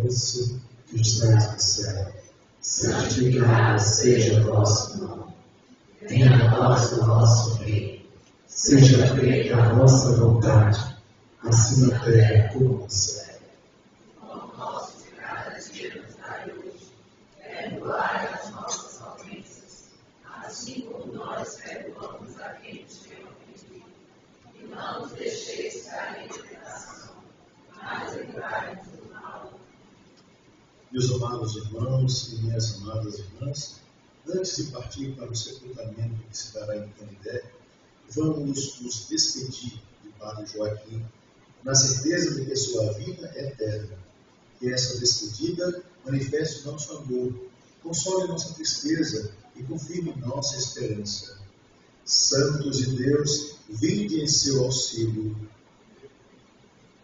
Nosso que estás no céu, santificado seja o vosso nome. Venha a nós o vosso reino. Seja feita a vossa vontade, assim na terra como no céu. O nosso de cada dia nos dai hoje. Perdoai as nossas ofensas, assim como nós perdoamos a quem nos tem ofendido. E não nos deixeis cair em tentação, mas livrai-nos do mal. Meus amados irmãos e minhas amadas irmãs, antes de partir para o sepultamento que se dará em Canidé, vamos nos despedir de Padre Joaquim, na certeza de que sua vida é eterna que essa despedida manifeste o nosso amor, console nossa tristeza e confirme nossa esperança. Santos de Deus, vinde em seu auxílio.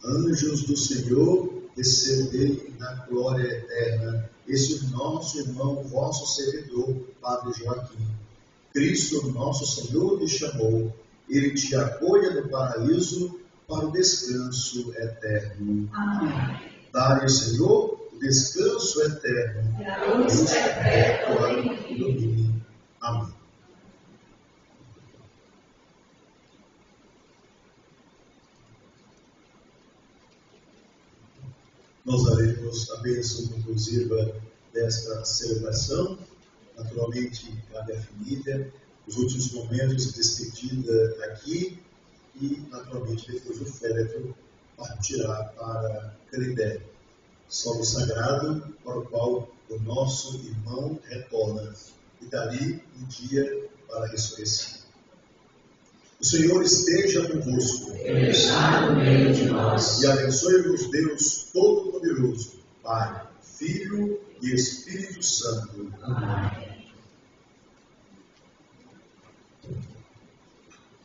Anjos do Senhor, recebei na glória eterna esse nosso irmão, vosso servidor, Padre Joaquim. Cristo, nosso Senhor, te chamou. Ele te acolha no paraíso para o descanso eterno. Amém. Dai-lhe, Senhor, o descanso eterno. E a luz perpétua ilumine. Amém. Nós daremos a bênção conclusiva desta celebração. Naturalmente, cabe à família os últimos momentos de despedida aqui e, naturalmente, depois o féretro partirá para Canidé, solo sagrado para o qual o nosso irmão retorna e dali um dia para a ressurreição. O Senhor esteja convosco. Ele está no meio de nós. E abençoe-vos Deus Todo-Poderoso, Pai, Filho e Espírito Santo. Amém.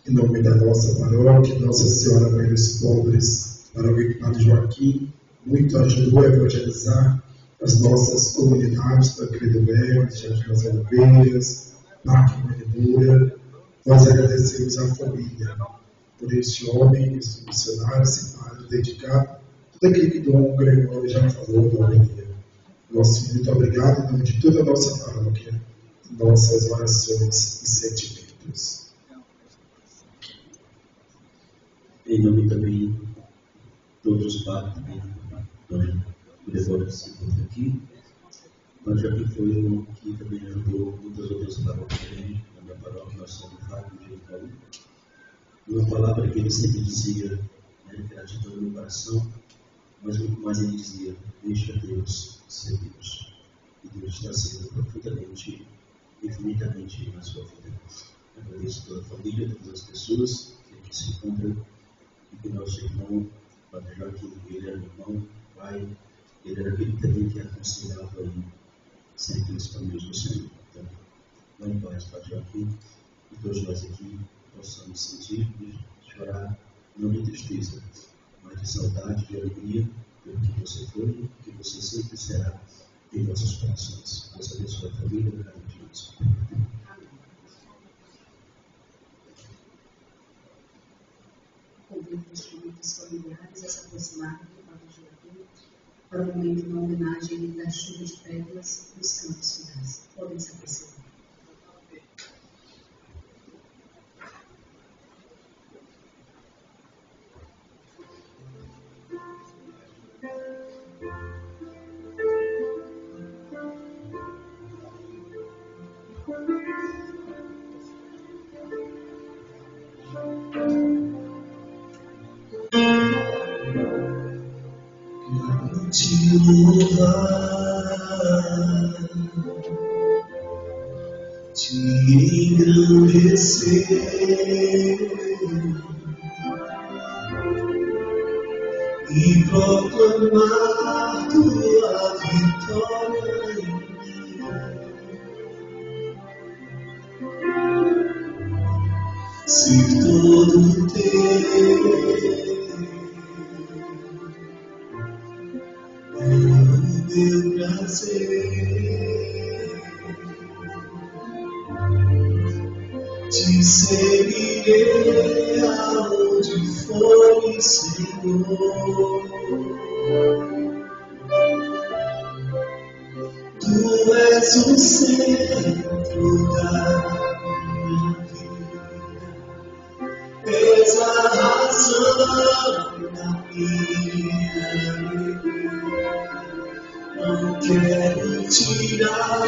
Em nome da nossa paróquia, Nossa Senhora Mãe dos Pobres, paróquia Padre Joaquim, muito ajudou a evangelizar as nossas comunidades da Credomel, Jardim das Oliveiras, Parque Manidura. Nós agradecemos à família por este homem, esse missionário, esse padre dedicado, tudo aquilo que Dom Gregório já falou da homilia. Nosso muito obrigado em nome de toda a nossa paróquia, nossas orações e sentimentos. Em nome também de todos os padres, também, Dom Gregório que se encontra aqui, mas já que foi um que também ajudou muitas outras paróquias também, na minha paróquia, nós somos Fábio de Paulo. Uma palavra que ele sempre dizia, né, gratidão no coração, mas muito mais ele dizia, deixa Deus ser Deus. E Deus está sendo profundamente, infinitamente na sua vida. Agradeço a toda a família, todas as pessoas que aqui se encontram, e que nosso irmão, Padre Joaquim, ele era irmão, pai, ele era aquele também que aconselhava aí sempre os caminhos do Senhor. Então, vá em paz, Padre Joaquim, e todos nós aqui possamos sentir e chorar, não de tristeza, mas de saudade, de alegria, pelo que você foi e que você sempre será em nossos corações. Deus abençoe a família, no nome de Jesus. Convido os momentos familiares a se aproximarem do Padre Joaquim para o momento de uma homenagem da chuva de pétalas nos campos finais. Podem se aproximar. Te louvar, te engrandecer e proclamar tua vitória em mim. Ser todo teu. Meu prazer, te seguirei aonde for, Senhor. Tu és o centro da minha vida, és a razão da minha alegria. Não quero tirar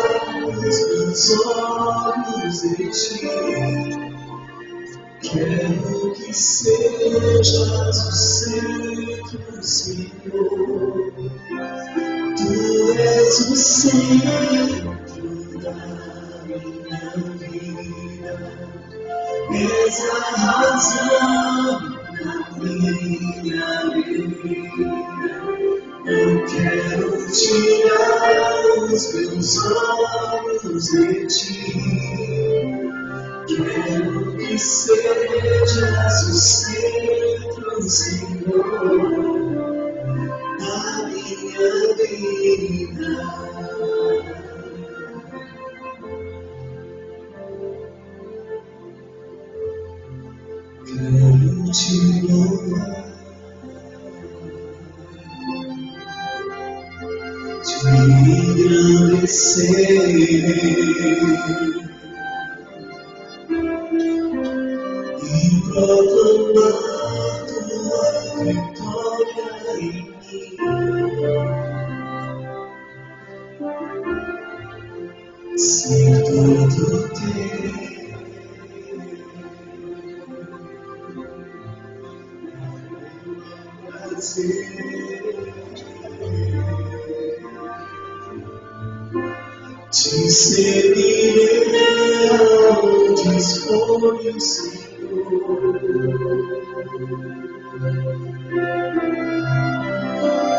os meus olhos de ti. Quero que sejas o centro, Senhor. Tu és o centro da minha vida. És a razão da minha alegria. Eu quero tirar os meus olhos de ti. Quero que sejas o centro, Senhor, da minha vida. Quero te louvar, te engrandecer e proclamar tua vitória em mim. Ser todo teu. Te seguirei aonde for o Senhor.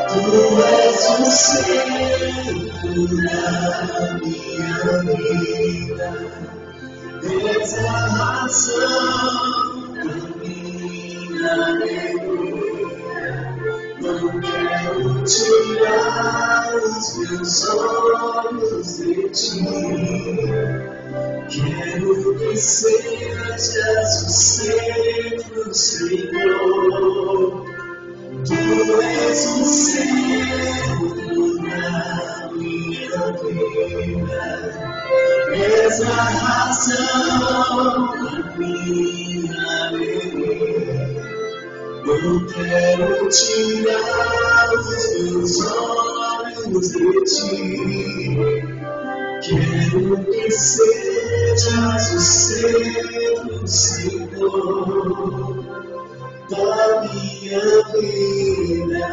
Tu és o centro da minha vida, és a razão da minha alegria. Não quero tirar os meus olhos de ti. Quero que sejas o centro, Senhor. Tu és o centro da minha vida. És a razão da minha alegria. Não quero tirar os meus olhos de ti. Quero que sejas o centro, Senhor, da minha vida.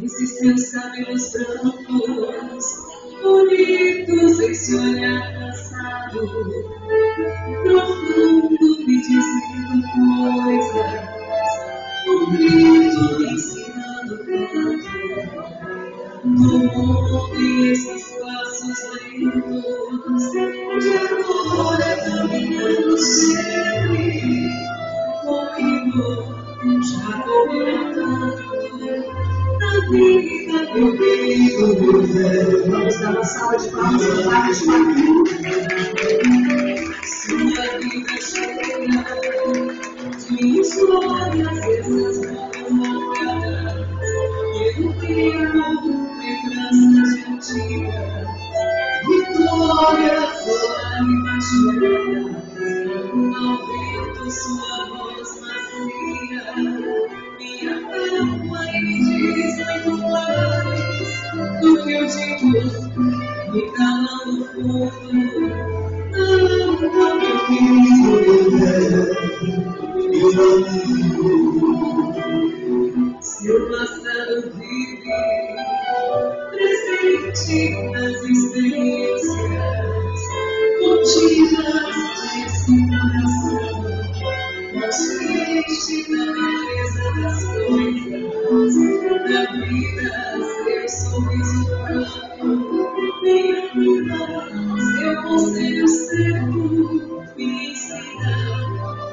Esses teus cabelos brancos, bonitos em se olhar cansado, profundo me dizendo coisas, um grito ensinando canto, do mundo e esses passos lentos, de agora caminhando sempre, comigo, já comentando. Vamos dar uma salva de palmas para o Marcos Paquinho. Sua vida cheia de histórias, essas montadas, e no tempo, lembranças antigas, vitórias, lágrimas choradas, ao vento sua voz macia, minha alma e me diz muito mais do que eu digo, me cala no fundo. Meu filho, seu passado vive presente nas experiências tiras esse coração, consciente da beleza das coisas, da vida, seu sorriso franco, minha vida, seu conselho certo, me ensina,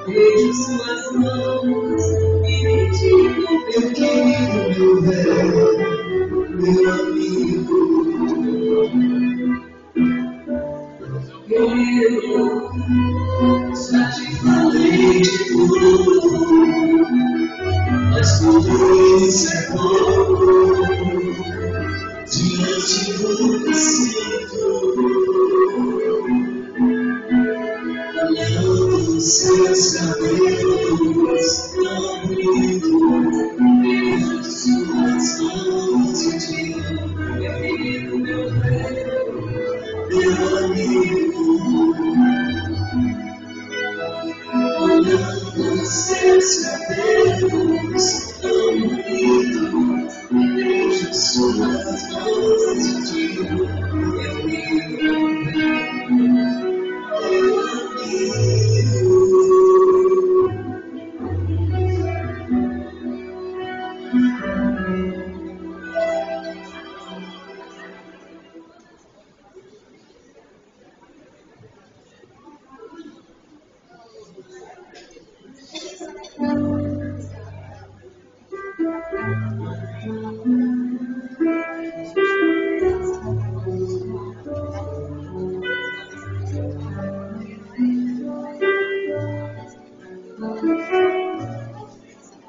vejo suas mãos e me digo, meu querido, meu velho, meu amigo. Eu já te falei de tudo, mas tudo isso é pouco diante do que sinto. Olhando os seus cabelos tão bonitos, vejo suas mãos e digo, meu querido, meu velho, meu amigo. Olhando os seus cabelos tão bonitos, vejo suas mãos e digo, meu amigo, meu amigo.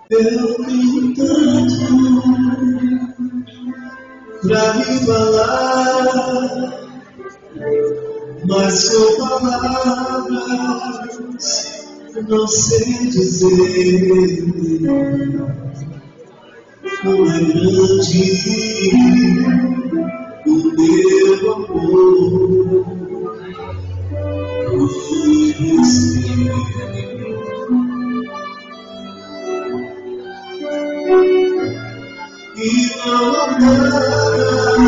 Eu tenho tanto pra me falar, mas com palavras não sei dizer como é grande o meu amor por você. E não há nada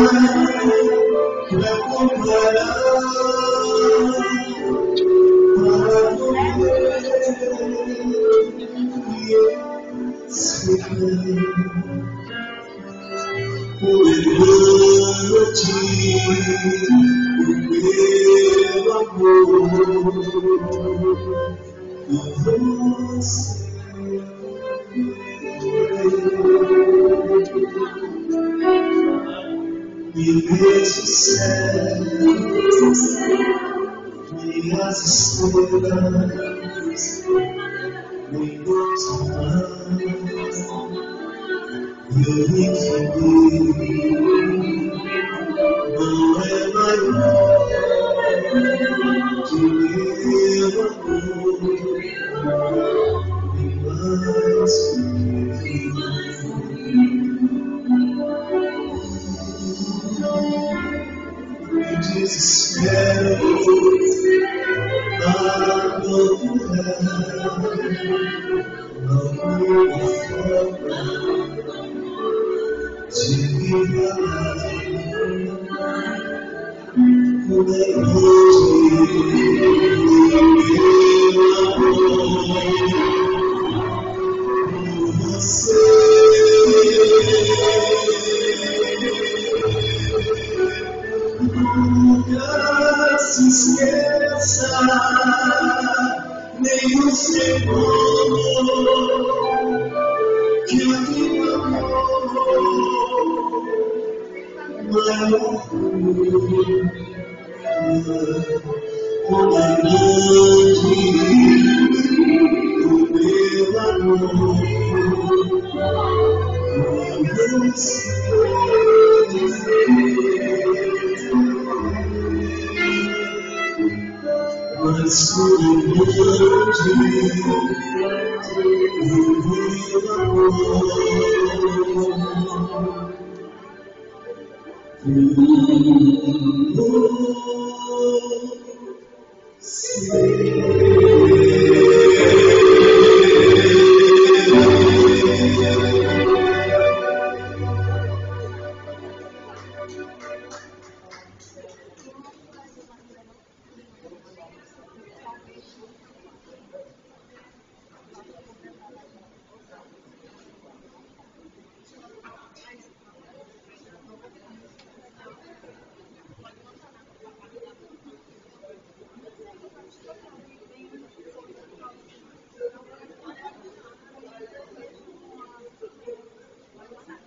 pra comparar, para poder me explicar como é grande o meu amor por você. E vejo o céu, e as estrelas, e os mares, e o infinito não é maior que meu amor, e mais me desespero a procurar alguma forma de me falar como é grande meu amor por você. Nunca se esqueça, nem um segundo, que o meu amor maior como é grande o meu amor por você. Mas como grande o meu amor por você.